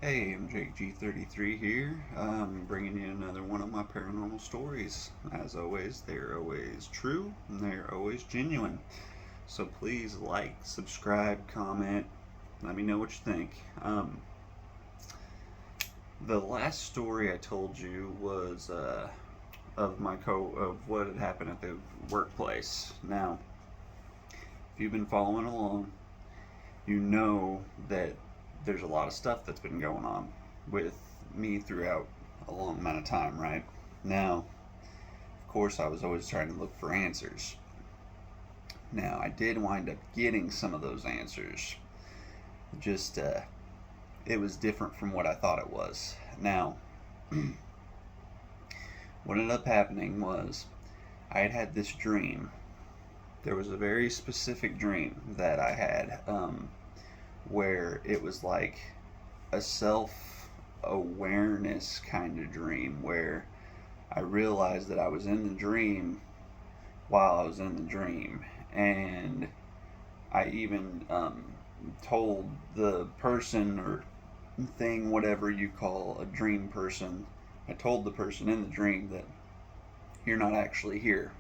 Hey, I'm Jake G33 here, bringing you another one of my paranormal stories. As always, they're always true and they're always genuine. So please like, subscribe, comment, let me know what you think. The last story I told you was of what had happened at the workplace. Now, if you've been following along, you know that there's a lot of stuff that's been going on with me throughout a long amount of time, right? Now, of course, I was always trying to look for answers. Now, I did wind up getting some of those answers. Just, it was different from what I thought it was. Now, what ended up happening was I had had this dream. There was a very specific dream that I had where it was like a self awareness kind of dream where I realized that I was in the dream while I was in the dream. And I even told the person or thing, whatever you call a dream person, I told the person in the dream that you're not actually here.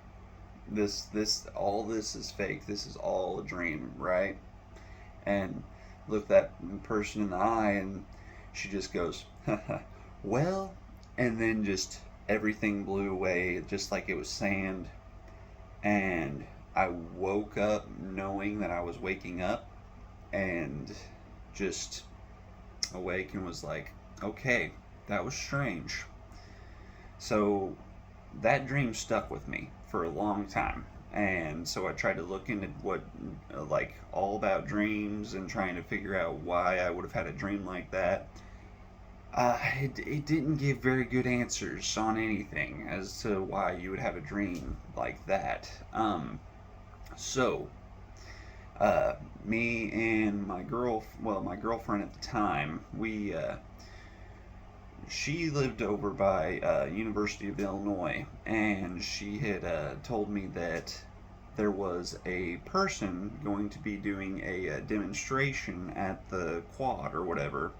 All this is fake. This is all a dream, right? And looked that person in the eye, and she just goes, well, and then just everything blew away, just like it was sand. And I woke up knowing that I was waking up, and just awake and was like, okay, that was strange. So that dream stuck with me for a long time. And so I tried to look into what, like, all about dreams and trying to figure out why I would have had a dream like that. It didn't give very good answers on anything as to why you would have a dream like that. So, me and my girlfriend at the time, she lived over by University of Illinois, and she had told me that there was a person going to be doing a demonstration at the quad or whatever,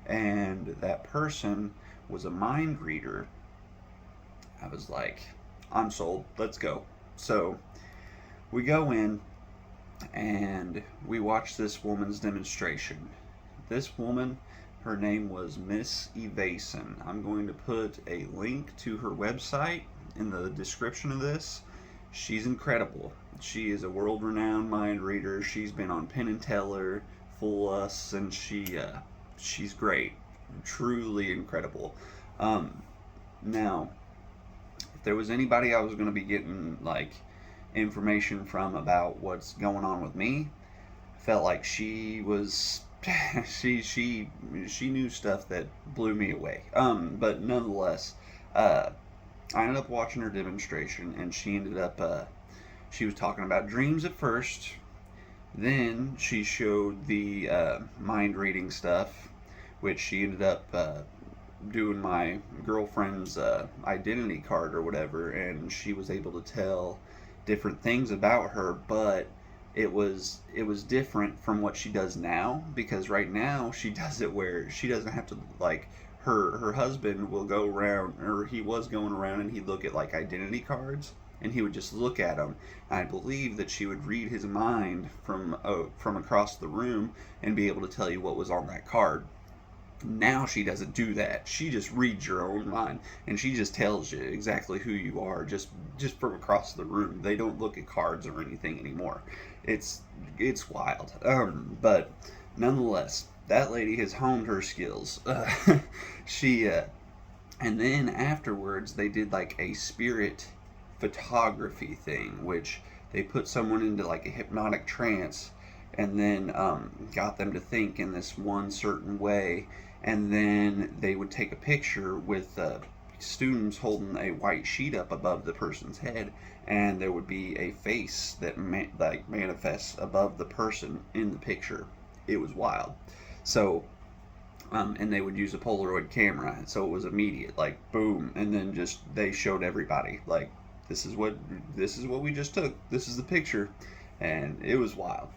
and that person was a mind reader. I was like, I'm sold. Let's go. So we go in and we watch this woman's demonstration. This woman, her name was Miss Evason. I'm going to put a link to her website in the description of this. She's incredible. She is a world-renowned mind reader. She's been on Penn and Teller, Fool Us, and she's great. Truly incredible. Now, if there was anybody I was going to be getting like information from about what's going on with me, I felt like she was she knew stuff that blew me away. But nonetheless, I ended up watching her demonstration, and she ended up she was talking about dreams at first. Then she showed the mind reading stuff, which she ended up doing my girlfriend's identity card or whatever, and she was able to tell different things about her, but it was different from what she does now, because right now she does it where she doesn't have to, like, her husband will go around, or he was going around, and he'd look at like identity cards, and he would just look at them. I believe that she would read his mind from across the room and be able to tell you what was on that card. Now she doesn't do that. She just reads your own mind, and she just tells you exactly who you are, just from across the room. They don't look at cards or anything anymore. It's it's wild. But nonetheless, that lady has honed her skills. She And then afterwards they did like a spirit photography thing, which they put someone into like a hypnotic trance, and then got them to think in this one certain way, and then they would take a picture with students holding a white sheet up above the person's head, and there would be a face that like manifests above the person in the picture. It was wild. So and they would use a Polaroid camera, so it was immediate, like boom, and then just they showed everybody like this is what we just took. This is the picture, and it was wild.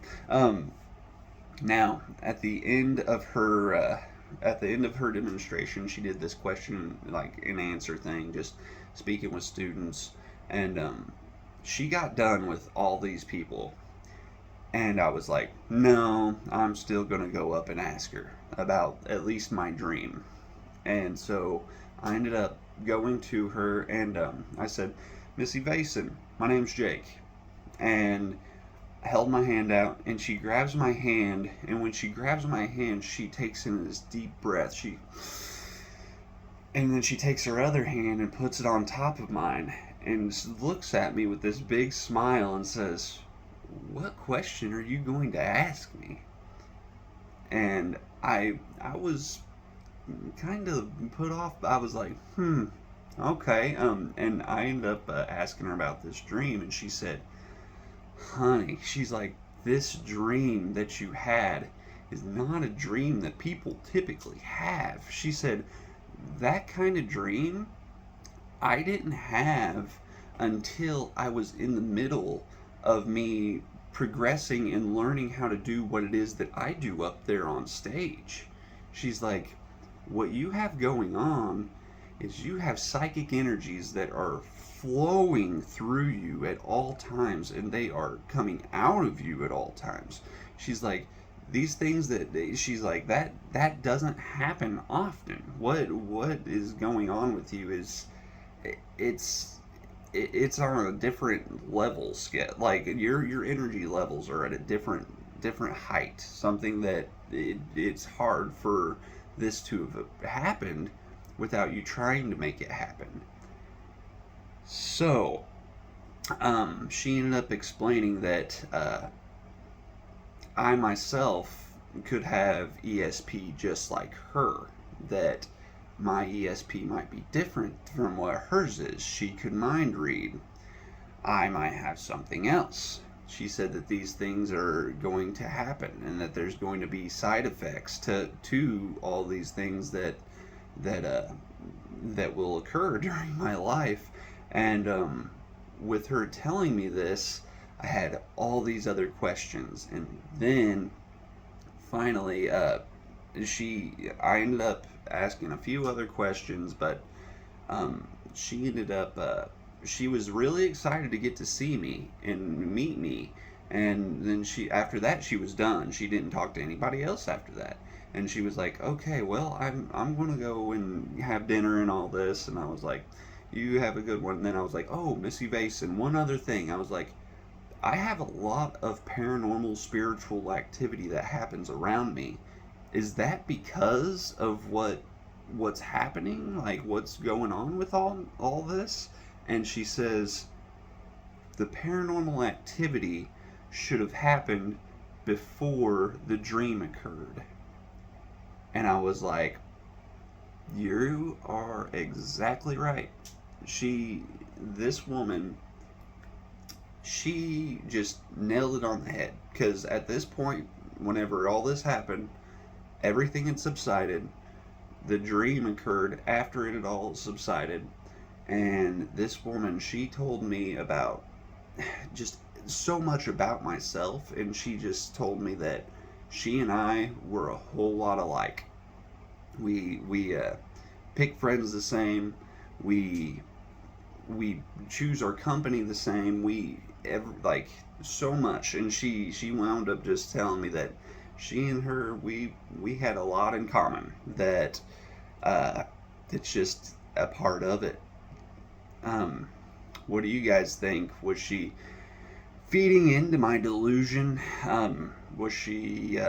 Now, at the end of her at the end of her demonstration, she did this question, like an answer thing, just speaking with students. And she got done with all these people. And I was like, no, I'm still going to go up and ask her about at least my dream. And so I ended up going to her, and I said, Missy Vason, my name's Jake. And held my hand out, and she grabs my hand, and when she grabs my hand, she takes in this deep breath. And then she takes her other hand and puts it on top of mine, and looks at me with this big smile and says, "What question are you going to ask me?" And I was kind of put off. I was like, okay. And I ended up asking her about this dream, and she said, honey, she's like, this dream that you had is not a dream that people typically have. She said, that kind of dream I didn't have until I was in the middle of me progressing and learning how to do what it is that I do up there on stage. She's like, what you have going on is you have psychic energies that are flowing through you at all times, and they are coming out of you at all times. She's like, these things that she's like, that doesn't happen often. What is going on with you is it's on a different level scale. Like your energy levels are at a different height. Something that it's hard for this to have happened without you trying to make it happen. So, she ended up explaining that I myself could have ESP just like her. That my ESP might be different from what hers is. She could mind read. I might have something else. She said that these things are going to happen, and that there's going to be side effects to all these things that will occur during my life. And with her telling me this, I had all these other questions, and then finally, I ended up asking a few other questions, but she ended up she was really excited to get to see me and meet me. And then after that, she was done. She didn't talk to anybody else after that. And she was like, okay, well, I'm gonna go and have dinner and all this. And I was like, you have a good one. And then I was like, oh, Missy Vason, one other thing. I was like, I have a lot of paranormal spiritual activity that happens around me. Is that because of what's happening? Like, what's going on with all this? And she says, the paranormal activity should have happened before the dream occurred. And I was like, you are exactly right. This woman, she just nailed it on the head. Because at this point, whenever all this happened, everything had subsided. The dream occurred after it had all subsided. And this woman, she told me about just so much about myself. And she just told me that she and I were a whole lot alike. We pick friends the same. We choose our company the same. Like so much. And she wound up just telling me that she and her, we had a lot in common. That it's just a part of it. What do you guys think? Was she feeding into my delusion? Was she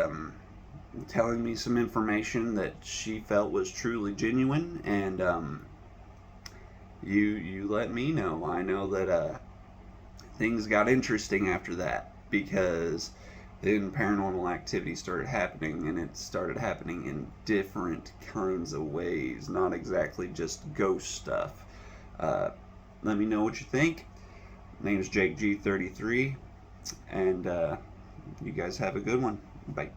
telling me some information that she felt was truly genuine? And you let me know. I know that things got interesting after that, because then paranormal activity started happening, and it started happening in different kinds of ways, not exactly just ghost stuff. Let me know what you think. My name is Jake G33, and you guys have a good one. Bye.